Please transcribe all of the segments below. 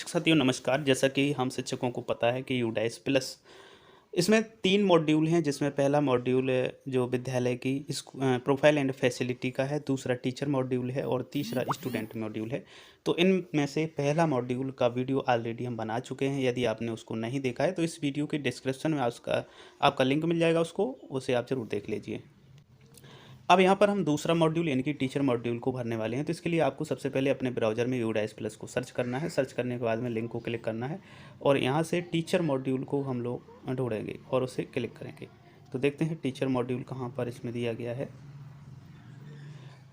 शिक्षक साथियों नमस्कार। जैसा कि हम शिक्षकों को पता है कि यूडाइस प्लस इसमें 3 मॉड्यूल हैं, जिसमें पहला मॉड्यूल जो विद्यालय की प्रोफाइल एंड फैसिलिटी का है, दूसरा टीचर मॉड्यूल है और तीसरा स्टूडेंट मॉड्यूल है। तो इनमें से पहला मॉड्यूल का वीडियो ऑलरेडी हम बना चुके हैं। यदि आपने उसको नहीं देखा है तो इस वीडियो के डिस्क्रिप्शन में उसका आपका लिंक मिल जाएगा, उसे आप ज़रूर देख लीजिए। अब यहाँ पर हम दूसरा मॉड्यूल यानी कि टीचर मॉड्यूल को भरने वाले हैं। तो इसके लिए आपको सबसे पहले अपने ब्राउज़र में यूडाइस प्लस को सर्च करना है। सर्च करने के बाद में लिंक को क्लिक करना है और यहाँ से टीचर मॉड्यूल को हम लोग ढूंढेंगे और उसे क्लिक करेंगे। तो देखते हैं टीचर मॉड्यूल कहाँ पर इसमें दिया गया है।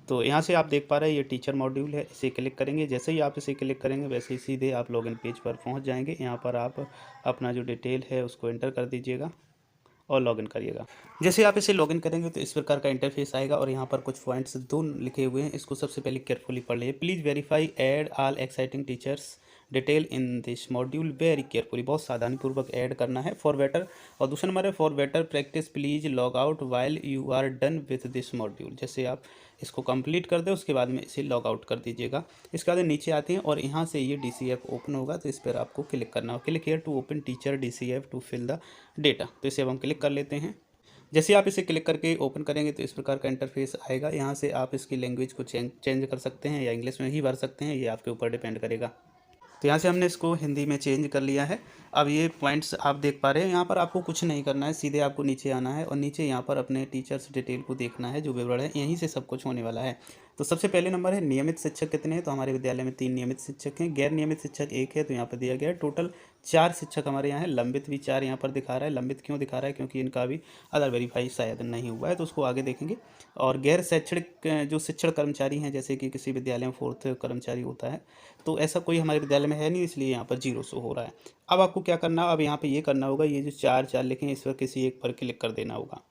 तो यहाँ से आप देख पा रहे हैं ये टीचर मॉड्यूल है, इसे क्लिक करेंगे। जैसे ही आप इसे क्लिक करेंगे वैसे ही सीधे आप लॉगिन पेज पर पहुँच जाएंगे। यहाँ पर आप अपना जो डिटेल है उसको एंटर कर दीजिएगा और लॉगिन करिएगा। जैसे आप इसे लॉगिन करेंगे तो इस प्रकार का इंटरफेस आएगा और यहाँ पर कुछ पॉइंट्स 2 लिखे हुए हैं, इसको सबसे पहले केयरफुली पढ़ लीजिए। Please verify add all exciting teachers detail in this module very carefully. बहुत सावधानीपूर्वक ऐड करना है फॉर बेटर। और दूसरा नंबर है for better practice please log out while you are done with this module. जैसे आप इसको कंप्लीट कर दें उसके बाद में इसे लॉग आउट कर दीजिएगा। इसके बाद नीचे आते हैं और यहाँ से ये DCF ओपन होगा, तो इस पर आपको क्लिक करना होगा। Click here to open teacher DCF to fill the data. तो इसे अब हम क्लिक कर लेते हैं। जैसे आप इसे क्लिक करके ओपन करेंगे तो इस प्रकार का इंटरफेस आएगा। यहाँ से आप इसकी लैंग्वेज को चेंज कर सकते हैं या इंग्लिश में ही भर सकते हैं, ये आपके ऊपर डिपेंड करेगा। तो यहाँ से हमने इसको हिंदी में चेंज कर लिया है। अब ये पॉइंट्स आप देख पा रहे हैं। यहाँ पर आपको कुछ नहीं करना है, सीधे आपको नीचे आना है और नीचे यहाँ पर अपने टीचर्स डिटेल को देखना है, जो विवरण है यहीं से सब कुछ होने वाला है। तो सबसे पहले नंबर है नियमित शिक्षक कितने हैं। तो हमारे विद्यालय में 3 नियमित शिक्षक हैं, गैर नियमित शिक्षक 1 है, तो यहाँ पर दिया गया है। टोटल 4 शिक्षक हमारे यहाँ हैं। लंबित भी 4 यहाँ पर दिखा रहा है। लंबित क्यों दिखा रहा है? क्योंकि इनका भी आधार वेरीफाई शायद नहीं हुआ है, तो उसको आगे देखेंगे। और गैर शैक्षणिक जो शिक्षण कर्मचारी हैं, जैसे कि किसी विद्यालय में 4th कर्मचारी होता है, तो ऐसा कोई हमारे विद्यालय में है नहीं, इसलिए यहाँ पर 0 शो हो रहा है। अब आपको क्या करना है, अब यहाँ पे ये करना होगा, ये जो 4 लिखे हैं इस पर किसी एक पर क्लिक कर देना होगा।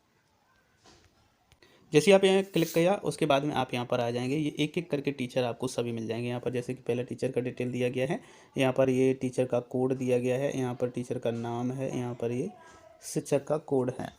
जैसे आप यहाँ क्लिक किया उसके बाद में आप यहाँ पर आ जाएंगे। ये एक एक करके टीचर आपको सभी मिल जाएंगे। यहाँ पर जैसे कि पहला टीचर का डिटेल दिया गया है, यहाँ पर ये टीचर का कोड दिया गया है, यहाँ पर टीचर का नाम है, यहाँ पर ये शिक्षक का कोड है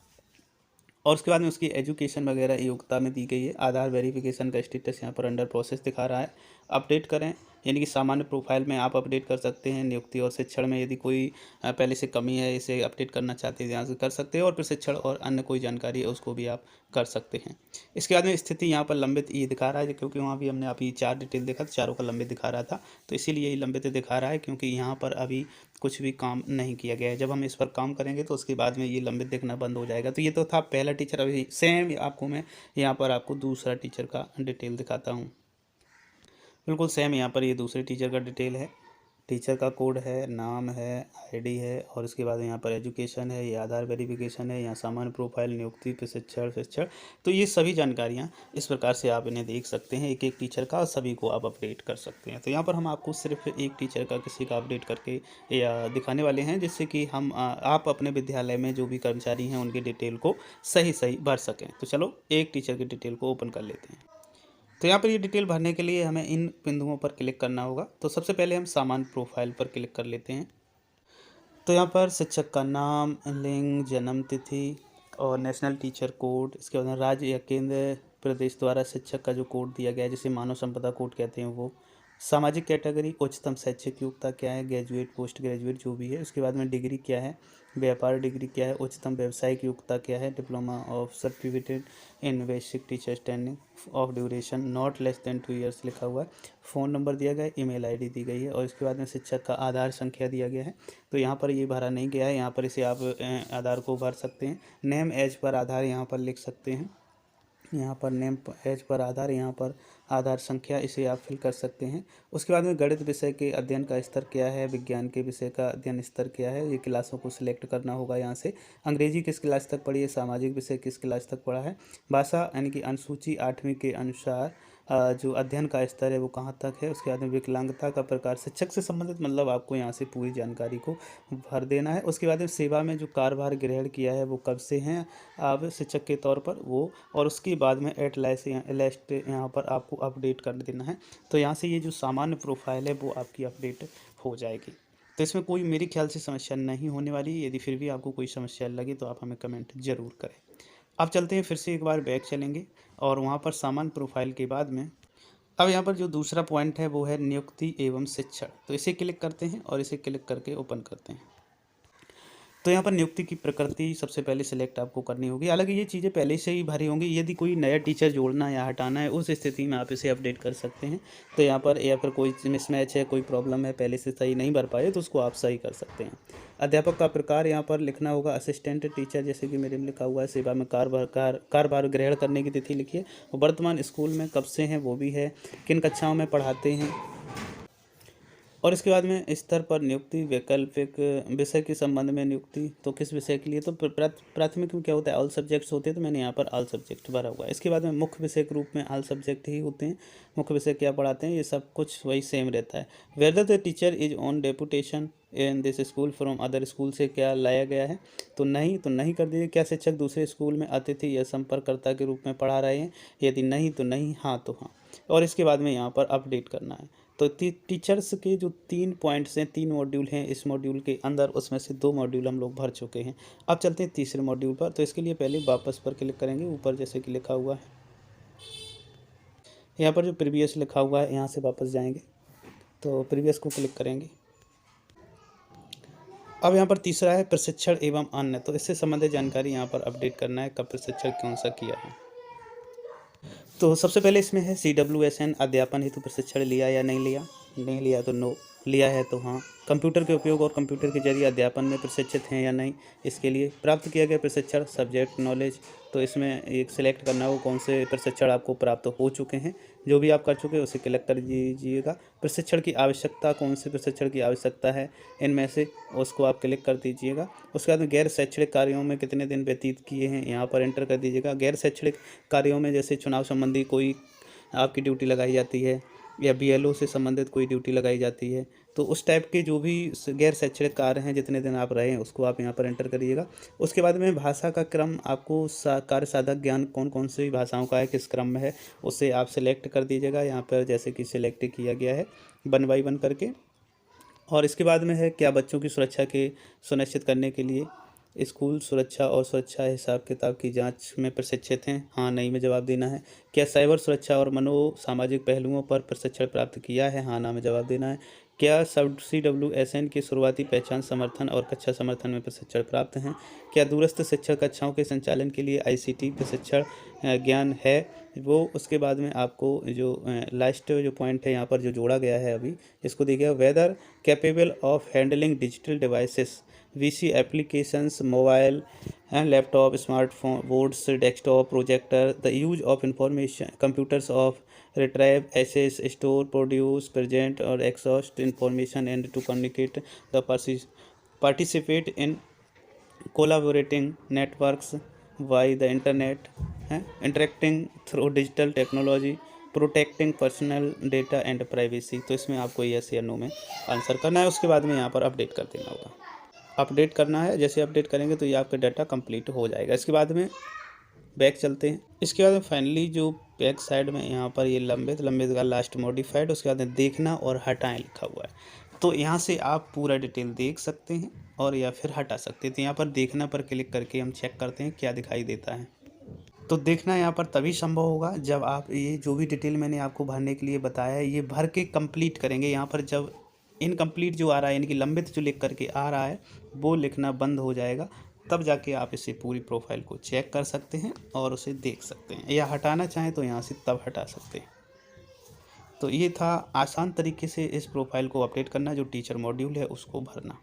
और उसके बाद में उसकी एजुकेशन वगैरह योग्यता में दी गई है। आधार वेरिफिकेशन का स्टेटस यहाँ पर अंडर प्रोसेस दिखा रहा है। अपडेट करें यानी कि सामान्य प्रोफाइल में आप अपडेट कर सकते हैं। नियुक्ति और शिक्षण में यदि कोई पहले से कमी है, इसे अपडेट करना चाहते हैं, यहाँ से कर सकते हैं। और प्रशिक्षण और अन्य कोई जानकारी है उसको भी आप कर सकते हैं। इसके बाद में स्थिति यहाँ पर लंबित ये दिखा रहा है, क्योंकि वहाँ भी हमने अभी 4 डिटेल देखा तो चारों का लंबित दिखा रहा था, तो इसीलिए ये लंबित दिखा रहा है, क्योंकि यहाँ पर अभी कुछ भी काम नहीं किया गया है। जब हम इस पर काम करेंगे तो उसके बाद में ये लंबित दिखना बंद हो जाएगा। तो ये तो था पहला टीचर। अभी सेम आपको मैं यहाँ पर आपको दूसरा टीचर का डिटेल दिखाता हूँ। बिल्कुल सेम यहाँ पर ये दूसरे टीचर का डिटेल है। टीचर का कोड है, नाम है, आईडी है और उसके बाद यहाँ पर एजुकेशन है, ये आधार वेरिफिकेशन है, यहाँ सामान्य प्रोफाइल, नियुक्ति, प्रशिक्षण। तो ये सभी जानकारियाँ इस प्रकार से आप इन्हें देख सकते हैं, एक एक टीचर का, सभी को आप अपडेट कर सकते हैं। तो यहाँ पर हम आपको सिर्फ एक टीचर का किसी का अपडेट करके या दिखाने वाले हैं, जिससे कि हम आप अपने विद्यालय में जो भी कर्मचारी हैं उनकी डिटेल को सही भर सकें। तो चलो एक टीचर की डिटेल को ओपन कर लेते हैं। तो यहाँ पर ये डिटेल भरने के लिए हमें इन बिंदुओं पर क्लिक करना होगा। तो सबसे पहले हम सामान्य प्रोफाइल पर क्लिक कर लेते हैं। तो यहाँ पर शिक्षक का नाम, लिंग, जन्म तिथि और नेशनल टीचर कोड, इसके बाद राज्य या केंद्र प्रदेश द्वारा शिक्षक का जो कोड दिया गया है, जिसे मानव संपदा कोड कहते हैं वो, सामाजिक कैटेगरी, उच्चतम शैक्षिक योग्यता क्या है, ग्रेजुएट, पोस्ट ग्रेजुएट जो भी है, उसके बाद में डिग्री क्या है, व्यापार डिग्री क्या है, उच्चतम व्यावसायिक योग्यता क्या है, diploma of certificate in basic teacher training of duration not less than 2 years लिखा हुआ है। फ़ोन नंबर दिया गया है, ईमेल आईडी दी गई है और इसके बाद में शिक्षक का आधार संख्या दिया गया है। तो यहाँ पर ये भरा नहीं गया है, यहाँ पर इसे आप आधार को भर सकते हैं। नेम एज पर आधार यहाँ पर लिख सकते हैं, यहाँ पर नेम एज पर आधार, यहाँ पर आधार संख्या, इसे आप फिल कर सकते हैं। उसके बाद में गणित विषय के अध्ययन का स्तर क्या है, विज्ञान के विषय का अध्ययन स्तर क्या है, ये क्लासों को सिलेक्ट करना होगा यहाँ से। अंग्रेजी किस क्लास तक पढ़ी है, सामाजिक विषय किस क्लास तक पढ़ा है, भाषा यानी कि अनुसूची 8वीं के अनुसार जो अध्ययन का स्तर है वो कहाँ तक है। उसके बाद में विकलांगता का प्रकार, शिक्षक से संबंधित मतलब आपको यहाँ से पूरी जानकारी को भर देना है। उसके बाद में सेवा में जो कार्यभार ग्रहण किया है वो कब से हैं आप शिक्षक के तौर पर वो, और उसके बाद में एट लास्ट यहाँ पर आपको अपडेट कर देना है। तो यहाँ से ये जो सामान्य प्रोफाइल है वो आपकी अपडेट हो जाएगी। तो इसमें कोई मेरे ख्याल से समस्या नहीं होने वाली। यदि फिर भी आपको कोई समस्या लगे तो आप हमें कमेंट ज़रूर करें। अब चलते हैं, फिर से एक बार बैक चलेंगे और वहाँ पर सामान्य प्रोफाइल के बाद में अब यहाँ पर जो दूसरा पॉइंट है वो है नियुक्ति एवं शिक्षण। तो इसे क्लिक करते हैं और इसे क्लिक करके ओपन करते हैं। तो यहाँ पर नियुक्ति की प्रकृति सबसे पहले सिलेक्ट आपको करनी होगी। हालांकि ये चीज़ें पहले से ही भरी होंगी, यदि कोई नया टीचर जोड़ना या हटाना है उस स्थिति में आप इसे अपडेट कर सकते हैं। तो यहाँ पर या फिर कोई मिसमैच है, कोई प्रॉब्लम है, पहले से सही नहीं भर पाए तो उसको आप सही कर सकते हैं। अध्यापक का प्रकार यहाँ पर लिखना होगा असिस्टेंट टीचर, जैसे कि मेरे में लिखा हुआ है। सेवा में कार्यभार ग्रहण करने की तिथि लिखिए। वर्तमान स्कूल में कब से हैं वो भी है, किन कक्षाओं में पढ़ाते हैं। और इसके बाद में स्तर पर नियुक्ति, वैकल्पिक विषय के संबंध में नियुक्ति, तो किस विषय के लिए, तो प्राथमिक में क्या होता है, ऑल सब्जेक्ट्स होते हैं, तो मैंने यहाँ पर ऑल सब्जेक्ट भरा हुआ है। इसके बाद में मुख्य विषय के रूप में ऑल सब्जेक्ट ही होते हैं। मुख्य विषय क्या पढ़ाते हैं ये सब कुछ वही सेम रहता है। Whether the teacher is on deputation in this school from other school, से क्या लाया गया है, तो नहीं कर दीजिए। क्या शिक्षक दूसरे स्कूल में अतिथि या संपर्ककर्ता के रूप में पढ़ा रहे हैं, यदि नहीं तो नहीं, हाँ तो हाँ। और इसके बाद में यहाँ पर अपडेट करना है। तो टीचर्स के जो 3 पॉइंट्स हैं, 3 मॉड्यूल हैं इस मॉड्यूल के अंदर, उसमें से 2 मॉड्यूल हम लोग भर चुके हैं। अब चलते हैं तीसरे मॉड्यूल पर। तो इसके लिए पहले वापस पर क्लिक करेंगे, ऊपर जैसे कि लिखा हुआ है यहाँ पर जो प्रीवियस लिखा हुआ है, यहाँ से वापस जाएंगे तो प्रीवियस को क्लिक करेंगे। अब यहाँ पर तीसरा है प्रशिक्षण एवं अन्य। तो इससे संबंधित जानकारी यहाँ पर अपडेट करना है, कब प्रशिक्षण कौन सा किया है। तो सबसे पहले इसमें है CWSN अध्यापन हेतु प्रशिक्षण लिया या नहीं लिया, नहीं लिया तो नो, लिया है तो हाँ। कंप्यूटर के उपयोग और कंप्यूटर के जरिए अध्यापन में प्रशिक्षित हैं या नहीं, इसके लिए प्राप्त किया गया प्रशिक्षण सब्जेक्ट नॉलेज। तो इसमें एक सिलेक्ट करना हो कौन से प्रशिक्षण आपको प्राप्त हो चुके हैं, जो भी आप कर चुके हैं उसे क्लिक कर दीजिएगा। प्रशिक्षण की आवश्यकता, कौन से प्रशिक्षण की आवश्यकता है इनमें से, उसको आप क्लिक कर दीजिएगा। उसके बाद में गैर शैक्षणिक कार्यों में कितने दिन व्यतीत किए हैं यहाँ पर एंटर कर दीजिएगा। गैर शैक्षणिक कार्यों में जैसे चुनाव संबंधी कोई आपकी ड्यूटी लगाई जाती है या BLO से संबंधित कोई ड्यूटी लगाई जाती है, तो उस टाइप के जो भी गैर शैक्षणिक कार्य हैं जितने दिन आप रहे हैं उसको आप यहाँ पर एंटर करिएगा। उसके बाद में भाषा का क्रम, आपको कार्य साधक ज्ञान कौन कौन सी भाषाओं का है, किस क्रम में है, उसे आप सिलेक्ट कर दीजिएगा। यहाँ पर जैसे कि सिलेक्ट किया गया है 1 बाय 1 करके। और इसके बाद में है क्या बच्चों की सुरक्षा के सुनिश्चित करने के लिए स्कूल सुरक्षा और सुरक्षा हिसाब किताब की जांच में प्रशिक्षित हैं, हाँ नहीं में जवाब देना है। क्या साइबर सुरक्षा और मनोसामाजिक पहलुओं पर प्रशिक्षण प्राप्त किया है, हाँ ना में जवाब देना है। क्या CWSN की शुरुआती पहचान समर्थन और कक्षा समर्थन में प्रशिक्षण प्राप्त हैं। क्या दूरस्थ शिक्षण कक्षाओं के संचालन के लिए ICT प्रशिक्षण ज्ञान है वो। उसके बाद में आपको जो लास्ट जो पॉइंट है यहाँ पर जो जोड़ा गया है अभी, इसको देखिए, whether capable of handling digital devices VC applications, mobile and laptop, smartphone, boards, desktop, projector, the use of information computers of retrieve, access, store, produce, present or exhaust information and to communicate the participate in collaborating networks via the internet, interacting through digital technology, protecting personal data and privacy. तो इसमें आपको yes या no में answer करना है। उसके बाद में यहाँ पर अपडेट कर देना होगा, अपडेट करना है। जैसे अपडेट करेंगे तो ये आपका डाटा कंप्लीट हो जाएगा। इसके बाद में बैक चलते हैं। इसके बाद में फाइनली जो बैक साइड में यहाँ पर ये लंबित का लास्ट मॉडिफाइड, उसके बाद में देखना और हटाएं लिखा हुआ है। तो यहाँ से आप पूरा डिटेल देख सकते हैं और या फिर हटा सकते हैं। तो यहाँ पर देखना पर क्लिक करके हम चेक करते हैं क्या दिखाई देता है। तो देखना यहाँ पर तभी संभव होगा जब आप ये जो भी डिटेल मैंने आपको भरने के लिए बताया है ये भर के कंप्लीट करेंगे। यहाँ पर जब इनकम्प्लीट जो आ रहा है, यानी कि लंबित जो लिख करके आ रहा है वो लिखना बंद हो जाएगा, तब जाके आप इसे पूरी प्रोफाइल को चेक कर सकते हैं और उसे देख सकते हैं, या हटाना चाहें तो यहाँ से तब हटा सकते हैं। तो ये था आसान तरीके से इस प्रोफाइल को अपडेट करना, जो टीचर मॉड्यूल है उसको भरना।